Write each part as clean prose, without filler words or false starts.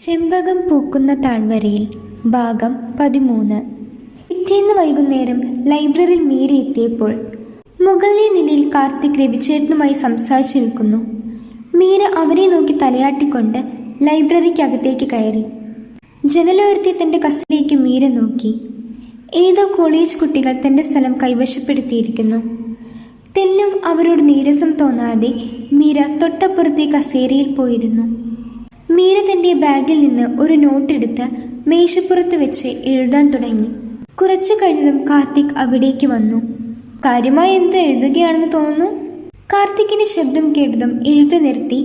ചെമ്പകം പൂക്കുന്ന താഴ്വരയിൽ ഭാഗം 13. പിറ്റേന്ന് വൈകുന്നേരം ലൈബ്രറിയിൽ മീര എത്തിയപ്പോൾ മുകളിലെ നിലയിൽ കാർത്തിക് രവിചേട്ടനുമായി സംസാരിച്ചു നിൽക്കുന്നു. മീര അവരെ നോക്കി തലയാട്ടിക്കൊണ്ട് ലൈബ്രറിക്കകത്തേക്ക് കയറി. ജനലോരത്തെ തൻ്റെ കസിലേക്ക് മീര നോക്കി. ഏതോ കോളേജ് കുട്ടികൾ തൻ്റെ സ്ഥലം കൈവശപ്പെടുത്തിയിരിക്കുന്നു. തെല്ലും അവരോട് നീരസം തോന്നാതെ മീര തൊട്ടപ്പുറത്തെ കസേരയിൽ പോയിരുന്നു. മീര തൻ്റെ ബാഗിൽ നിന്ന് ഒരു നോട്ടെടുത്ത് മേശപ്പുറത്ത് വെച്ച് എഴുതാൻ തുടങ്ങി. കുറച്ചു കഴിഞ്ഞതും കാർത്തിക് അവിടേക്ക് വന്നു. കാര്യമായി എന്ത് എഴുതുകയാണെന്ന് തോന്നുന്നു. കാർത്തിക്കിന്റെ ശബ്ദം കേട്ടതും എഴുത്ത് നിർത്തി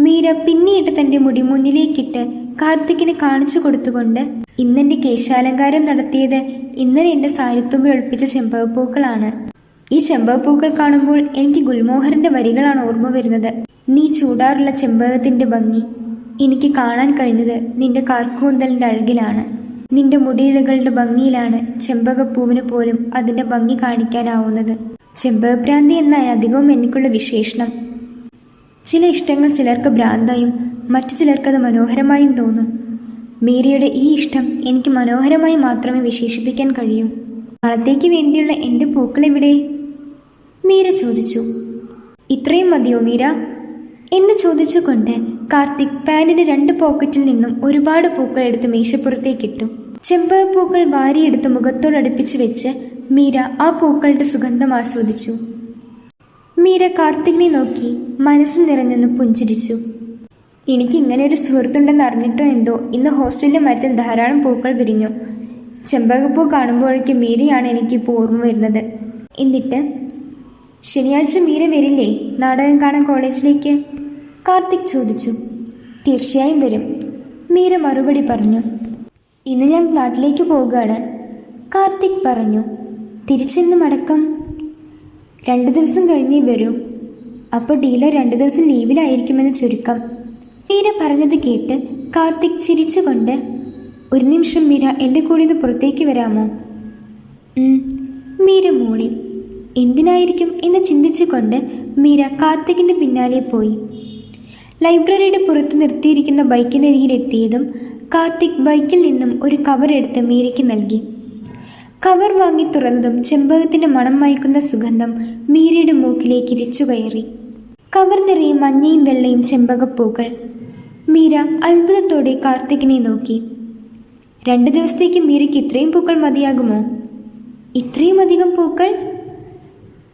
മീര പിന്നീട് തൻ്റെ മുടി മുന്നിലേക്കിട്ട് കാർത്തിക്കിന് കാണിച്ചു കൊടുത്തുകൊണ്ട്, ഇന്നെൻ്റെ കേശാലങ്കാരം നടത്തിയത് ഇന്നലെ എൻ്റെ സാരിത്തുമ്പിൽ ഒളിപ്പിച്ച ചെമ്പകപ്പൂക്കളാണ്. ഈ ചെമ്പകപ്പൂക്കൾ കാണുമ്പോൾ എനിക്ക് ഗുൽമോഹറിന്റെ വരികളാണ് ഓർമ്മ വരുന്നത്. നീ ചൂടാറുള്ള ചെമ്പകത്തിന്റെ ഭംഗി എനിക്ക് കാണാൻ കഴിഞ്ഞത് നിന്റെ കാർക്കൂന്തലിന്റെ അഴകിലാണ്. നിന്റെ മുടിയിഴകളുടെ ഭംഗിയിലാണ് ചെമ്പകപ്പൂവിന് പോലും അതിന്റെ ഭംഗി കാണിക്കാനാവുന്നത്. ചെമ്പകഭ്രാന്തി എന്നാണ് അധികവും എനിക്കുള്ള വിശേഷണം. ചില ഇഷ്ടങ്ങൾ ചിലർക്ക് ഭ്രാന്തായും മറ്റു ചിലർക്കത് മനോഹരമായും തോന്നും. മീരയുടെ ഈ ഇഷ്ടം എനിക്ക് മനോഹരമായി മാത്രമേ വിശേഷിപ്പിക്കാൻ കഴിയൂ. നാളത്തേക്ക് വേണ്ടിയുള്ള എൻ്റെ പൂക്കൾ എവിടെ? മീര ചോദിച്ചു. ഇത്രയും മതിയോ മീര എന്ന് ചോദിച്ചുകൊണ്ട് കാർത്തിക് പാന്റിന്റെ 2 പോക്കറ്റിൽ നിന്നും ഒരുപാട് പൂക്കൾ എടുത്ത് മേശപ്പുറത്തേക്കിട്ടു. ചെമ്പകപ്പൂക്കൾ വാരിയെടുത്ത് മുഖത്തോടടുപ്പിച്ച് വെച്ച് മീര ആ പൂക്കളുടെ സുഗന്ധം ആസ്വദിച്ചു. മീര കാർത്തികിനെ നോക്കി മനസ്സ് നിറഞ്ഞൊന്ന് പുഞ്ചിരിച്ചു. എനിക്ക് ഇങ്ങനെ ഒരു സുഹൃത്തുണ്ടെന്ന് അറിഞ്ഞിട്ടോ എന്തോ ഇന്ന് ഹോസ്റ്റലിലെ മരത്തിൽ ധാരാളം പൂക്കൾ വിരിഞ്ഞു. ചെമ്പകപ്പൂ കാണുമ്പോഴേക്കും മീരയാണ് എനിക്കിപ്പോൾ ഓർമ്മ വരുന്നത്. എന്നിട്ട് ശനിയാഴ്ച മീര വരില്ലേ നാടകം കാണാൻ കോളേജിലേക്ക്? കാർത്തിക് ചോദിച്ചു. തീർച്ചയായും വരും, മീര മറുപടി പറഞ്ഞു. ഇന്ന് ഞാൻ നാട്ടിലേക്ക് പോവുകയാണ്, കാർത്തിക് പറഞ്ഞു. തിരിച്ചെന്ന് മടക്കം? 2 ദിവസം കഴിഞ്ഞേ വരൂ. അപ്പോൾ ഡീലർ 2 ദിവസം ലീവിലായിരിക്കുമെന്ന് ചുരുക്കം, മീര പറഞ്ഞത് കേട്ട് കാർത്തിക് ചിരിച്ചുകൊണ്ട്, ഒരു നിമിഷം മീര എൻ്റെ കൂടെ നിന്ന് പുറത്തേക്ക് വരാമോ? മീര മൂളി. എന്തിനായിരിക്കും എന്ന് ചിന്തിച്ചുകൊണ്ട് മീര കാർത്തികിൻ്റെ പിന്നാലെ പോയി. ലൈബ്രറിയുടെ പുറത്ത് നിർത്തിയിരിക്കുന്ന ബൈക്കിനരികിലെത്തിയതും കാർത്തിക് ബൈക്കിൽ നിന്നും ഒരു കവർ എടുത്ത് മീരയ്ക്ക് നൽകി. കവർ വാങ്ങി തുറന്നതും ചെമ്പകത്തിൻ്റെ മണം മയക്കുന്ന സുഗന്ധം മീരയുടെ മൂക്കിലേക്ക് ഇരിച്ചു കയറി. കവർ നിറയെ മഞ്ഞയും വെള്ളയും ചെമ്പകപ്പൂക്കൾ. മീര അത്ഭുതത്തോടെ കാർത്തികിനെ നോക്കി. 2 ദിവസത്തേക്ക് മീരയ്ക്ക് ഇത്രയും പൂക്കൾ മതിയാകുമോ? ഇത്രയും അധികം പൂക്കൾ?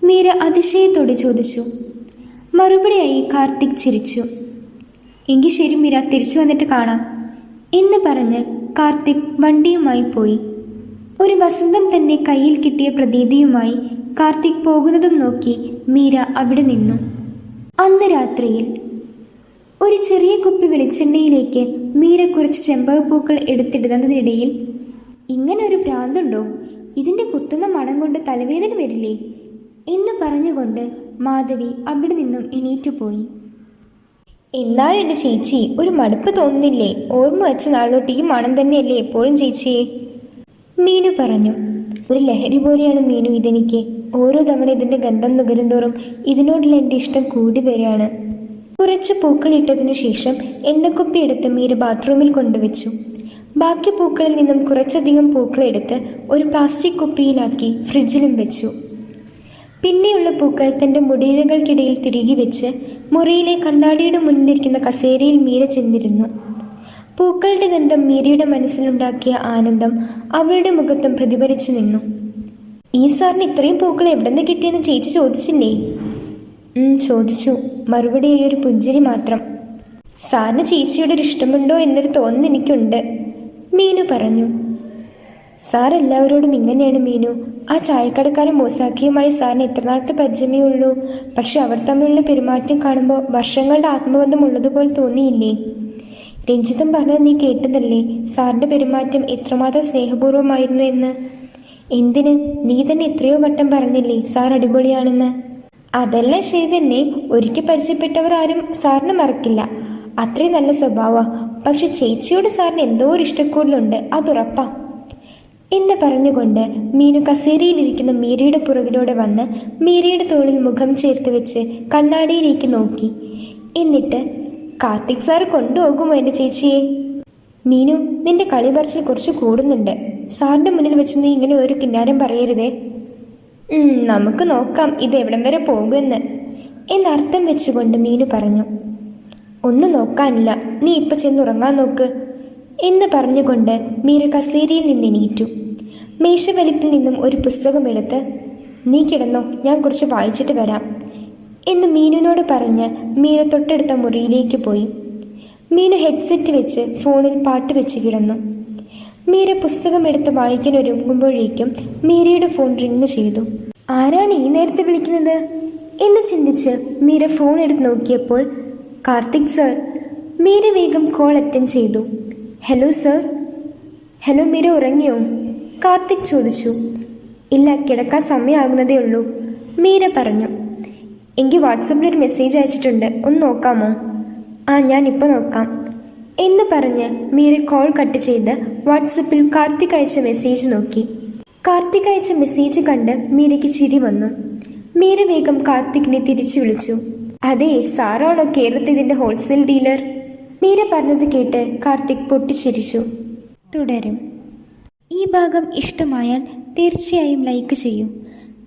മീര അതിശയത്തോടെ ചോദിച്ചു. മറുപടിയായി കാർത്തിക് ചിരിച്ചു. എങ്കിൽ ശരി മീര, തിരിച്ചു വന്നിട്ട് കാണാം എന്ന് പറഞ്ഞ് കാർത്തിക് വണ്ടിയുമായി പോയി. ഒരു വസന്തം തന്നെ കയ്യിൽ കിട്ടിയ പ്രതീതിയുമായി കാർത്തിക് പോകുന്നതും നോക്കി മീര അവിടെ നിന്നു. അന്ന് രാത്രിയിൽ ഒരു ചെറിയ കുപ്പി വെളിച്ചെണ്ണയിലേക്ക് മീര കുറച്ച് ചെമ്പകപ്പൂക്കൾ എടുത്തിടുന്നതിനിടയിൽ, ഇങ്ങനെ ഒരു ഭ്രാന്തുണ്ടോ? ഇതിൻ്റെ കുത്തുന്ന മണം കൊണ്ട് തലവേദന വരില്ലേ എന്ന് പറഞ്ഞുകൊണ്ട് മാധവി അവിടെ നിന്നും എണീറ്റുപോയി. എന്നാൽ എൻ്റെ ചേച്ചി, ഒരു മടുപ്പ് തോന്നുന്നില്ലേ? ഓർമ്മ വെച്ച നാളോട്ട് ഈ മണം തന്നെയല്ലേ എപ്പോഴും ചേച്ചിയെ? മീനു പറഞ്ഞു. ഒരു ലഹരി പോലെയാണ് മീനു ഇതെനിക്ക്. ഓരോ തവണ ഇതിൻ്റെ ഗന്ധം നുകരുന്തോറും ഇതിനോടുള്ള എൻ്റെ ഇഷ്ടം കൂടി വരികയാണ്. കുറച്ച് പൂക്കൾ ഇട്ടതിനു ശേഷം എണ്ണക്കുപ്പി എടുത്ത് മീര ബാത്റൂമിൽ കൊണ്ടുവച്ചു. ബാക്കി പൂക്കളിൽ നിന്നും കുറച്ചധികം പൂക്കളെടുത്ത് ഒരു പ്ലാസ്റ്റിക് കുപ്പിയിലാക്കി ഫ്രിഡ്ജിലും വെച്ചു. പിന്നെയുള്ള പൂക്കൾ തൻ്റെ മുടിയിഴകൾക്കിടയിൽ തിരികെ വെച്ച് മുറിയിലെ കണ്ണാടിയുടെ മുന്നിലിരിക്കുന്ന കസേരയിൽ മീര ചെന്നിരുന്നു. പൂക്കളുടെ ഗന്ധം മീരയുടെ മനസ്സിലുണ്ടാക്കിയ ആനന്ദം അവളുടെ മുഖത്തും പ്രതിഫലിച്ചു നിന്നു. ഈ സാറിന് ഇത്രയും പൂക്കൾ എവിടെ നിന്ന് കിട്ടിയെന്ന് ചേച്ചി ചോദിച്ചില്ലേ? ചോദിച്ചു, മറുപടിയായി ഒരു പുഞ്ചിരി മാത്രം. സാറിന് ചേച്ചിയുടെ ഒരു ഇഷ്ടമുണ്ടോ എന്നൊരു തോന്നൽ എനിക്കുണ്ട്, മീനു പറഞ്ഞു. സാർ എല്ലാവരോടും ഇങ്ങനെയാണ് മീനു. ആ ചായക്കടക്കാരൻ മോസാക്കിയുമായി സാറിന് എത്രനാളത്തെ പരിചയമേ ഉള്ളൂ. പക്ഷെ അവർ തമ്മിലുള്ള പെരുമാറ്റം കാണുമ്പോൾ വർഷങ്ങളുടെ ആത്മബന്ധം ഉള്ളതുപോലെ തോന്നിയില്ലേ? രഞ്ജിതം പറഞ്ഞത് നീ കേട്ടതല്ലേ, സാറിൻ്റെ പെരുമാറ്റം എത്രമാത്രം സ്നേഹപൂർവ്വമായിരുന്നു എന്ന്? എന്തിന്, നീ തന്നെ എത്രയോ വട്ടം പറഞ്ഞില്ലേ സാർ അടിപൊളിയാണെന്ന്? അതെല്ലാം ശരി തന്നെ, ഒരിക്കൽ പരിചയപ്പെട്ടവർ ആരും സാറിന് മറക്കില്ല. അത്രയും നല്ല സ്വഭാവമാണ്. പക്ഷെ ചേച്ചിയോട് സാറിന് എന്തോ ഒരു ഇഷ്ടക്കൂടുതലുണ്ട്, അതുറപ്പാ എന്ന് പറഞ്ഞുകൊണ്ട് മീനു കസേരയിലിരിക്കുന്ന മീരയുടെ പുറകിലൂടെ വന്ന് മീരയുടെ തോളിൽ മുഖം ചേർത്ത് വെച്ച് കണ്ണാടിയിലേക്ക് നോക്കി. എന്നിട്ട്, കാർത്തിക് സാർ കൊണ്ടുപോകുമോ എൻ്റെ ചേച്ചിയെ? നീനു, നിന്റെ കളി പറച്ചിൽ കുറച്ച് കൂടുന്നുണ്ട്. സാറിന്റെ മുന്നിൽ വെച്ച് നീ ഇങ്ങനെ ഒരു കിന്നാരം പറയരുതേ. നമുക്ക് നോക്കാം ഇത് എവിടം വരെ പോകുമെന്ന് എന്നർത്ഥം വെച്ചുകൊണ്ട് മീനു പറഞ്ഞു. ഒന്നും നോക്കാനില്ല, നീ ഇപ്പൊ ചെന്നുറങ്ങാൻ നോക്ക് എന്ന് പറഞ്ഞുകൊണ്ട് മീര കസേരയിൽ നിന്ന് എണീറ്റു. മേശവലിപ്പിൽ നിന്നും ഒരു പുസ്തകമെടുത്ത് നീ കിടന്നോ, ഞാൻ കുറച്ച് വായിച്ചിട്ട് വരാം എന്ന് മീനുവിനോട് പറഞ്ഞ് മീര തൊട്ടടുത്ത മുറിയിലേക്ക് പോയി. മീനു ഹെഡ്സെറ്റ് വെച്ച് ഫോണിൽ പാട്ട് വെച്ച് കിടന്നു. മീര പുസ്തകമെടുത്ത് വായിക്കാൻ ഒരുങ്ങുമ്പോഴേക്കും മീരയുടെ ഫോൺ റിങ് ചെയ്തു. ആരാണ് ഈ നേരത്തെ വിളിക്കുന്നത് എന്ന് ചിന്തിച്ച് മീര ഫോൺ എടുത്ത് നോക്കിയപ്പോൾ കാർത്തിക് സർ. മീര വേഗം കോൾ അറ്റൻഡ് ചെയ്തു. Hello sir. ഹലോ, മീര ഉറങ്ങിയോ? കാർത്തിക് ചോദിച്ചു. ഇല്ല, കിടക്കാൻ സമയമാകുന്നതേ ഉള്ളൂ, മീര പറഞ്ഞു. എങ്കിൽ വാട്സപ്പിൽ ഒരു മെസ്സേജ് അയച്ചിട്ടുണ്ട്, ഒന്ന് നോക്കാമോ? ഞാനിപ്പോൾ നോക്കാം എന്ന് പറഞ്ഞ് മീര കോൾ കട്ട് ചെയ്ത് വാട്സപ്പിൽ കാർത്തിക് അയച്ച മെസ്സേജ് നോക്കി. കാർത്തിക് അയച്ച മെസ്സേജ് കണ്ട് മീരയ്ക്ക് ചിരി വന്നു. മീര വേഗം കാർത്തികിനെ തിരിച്ചു വിളിച്ചു. അതെ, സാറാണോ കേരളത്തിൽ ഇതിൻ്റെ ഹോൾസെയിൽ ഡീലർ? മീര പറഞ്ഞത് കേട്ട് കാർത്തിക് പൊട്ടിച്ചിരിച്ചു. തുടരും. ഈ ഭാഗം ഇഷ്ടമായാൽ തീർച്ചയായും ലൈക്ക് ചെയ്യൂ.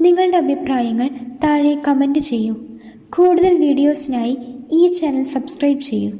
നിങ്ങളുടെ അഭിപ്രായങ്ങൾ താഴെ കമൻറ്റ് ചെയ്യൂ. കൂടുതൽ വീഡിയോസിനായി ഈ ചാനൽ സബ്സ്ക്രൈബ് ചെയ്യൂ.